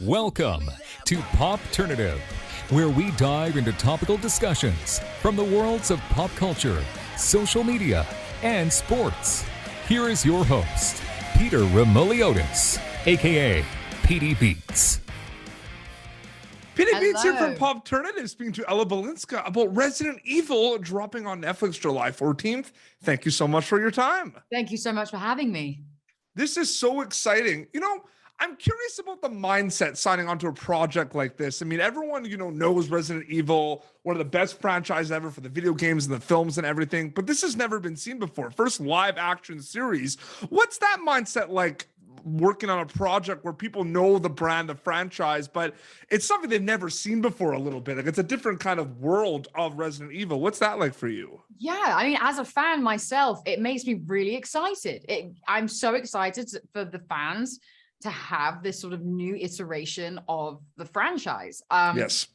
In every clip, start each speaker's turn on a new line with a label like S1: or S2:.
S1: Welcome to Popternative, where we dive into topical discussions from the worlds of pop culture, social media, and sports. Here is your host, Peter Remoliotis, aka PD Beats.
S2: PD Beats here from Popternative, speaking to Ella Balinska about Resident Evil dropping on Netflix July 14th. Thank you so much for your time.
S3: Thank you so much for having me.
S2: This is so exciting. You know, I'm curious about the mindset signing onto a project like this. I mean, everyone, knows Resident Evil, one of the best franchises ever for the video games and the films and everything, but this has never been seen before. First live action series. What's that mindset like working on a project where people know the brand, the franchise, but it's something they've never seen before a little bit? Like, it's a different kind of world of Resident Evil. What's that like for you?
S3: Yeah, I mean, as a fan myself, it makes me really excited. I'm so excited for the fans to have this sort of new iteration of the franchise.
S2: Yes.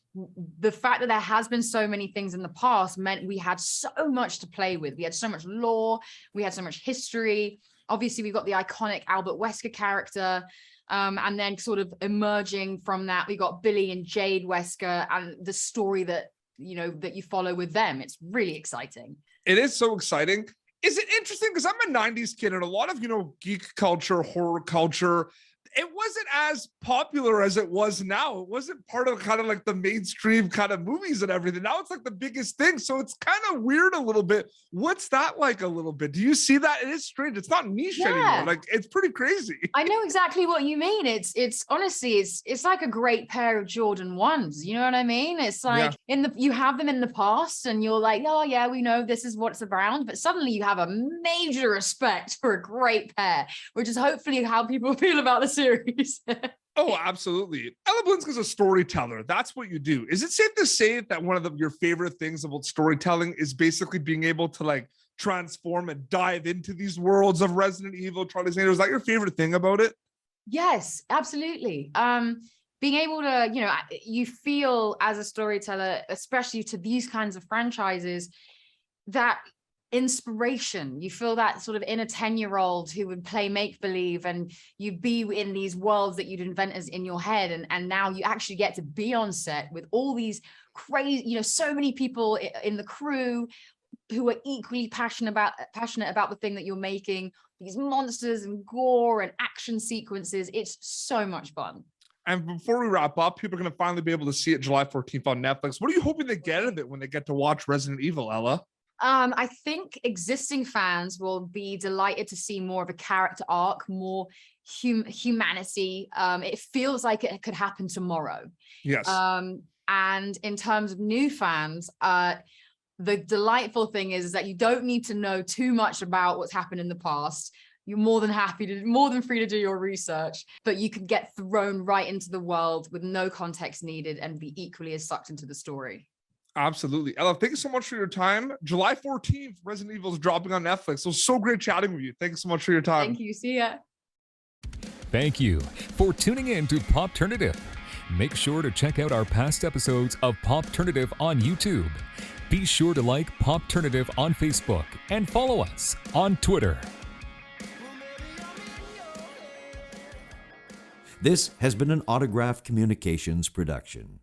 S3: The fact that there has been so many things in the past meant we had so much to play with. We had so much lore, we had so much history. Obviously, we've got the iconic Jade Wesker character. And then sort of emerging from that, we got Billie and Jade Wesker and the story that you follow with them. It's really exciting.
S2: It is so exciting. Is it interesting? Because I'm a 90s kid and a lot of, geek culture, horror culture, it wasn't as popular as it was now. It wasn't part of kind of like the mainstream kind of movies and everything. Now it's like the biggest thing. So it's kind of weird a little bit. What's that like a little bit? Do you see that? It is strange. It's not niche anymore. Like, it's pretty crazy.
S3: I know exactly what you mean. It's honestly, it's like a great pair of Jordan 1s. You know what I mean? It's like you have them in the past and you're like, oh yeah, we know this is what's around. But suddenly you have a major respect for a great pair, which is hopefully how people feel about the series.
S2: Oh, absolutely. Ella Balinska's a storyteller. That's what you do. Is it safe to say that one of your favorite things about storytelling is basically being able to like transform and dive into these worlds of Resident Evil, Charlie's Angels? Is that your favorite thing about it?
S3: Yes, absolutely. Being able to, you feel as a storyteller, especially to these kinds of franchises, that inspiration. You feel that sort of inner 10-year-old who would play make-believe and you'd be in these worlds that you'd invent as in your head, and now you actually get to be on set with all these crazy, so many people in the crew who are equally passionate about the thing that you're making, these monsters and gore and action sequences. It's so much fun.
S2: And before we wrap up, people are going to finally be able to see it July 14th on Netflix. What are you hoping they get out of it when they get to watch Resident Evil, Ella?
S3: I think existing fans will be delighted to see more of a character arc, more humanity. It feels like it could happen tomorrow.
S2: Yes.
S3: And in terms of new fans, the delightful thing is that you don't need to know too much about what's happened in the past. You're more than free to do your research, but you can get thrown right into the world with no context needed and be equally as sucked into the story.
S2: Absolutely. Ella, thank you so much for your time. July 14th, Resident Evil is dropping on Netflix. It was so great chatting with you. Thank you so much for your time.
S3: Thank you. See ya.
S1: Thank you for tuning in to Popternative. Make sure to check out our past episodes of Popternative on YouTube. Be sure to like Popternative on Facebook and follow us on Twitter.
S4: This has been an Autograph Communications production.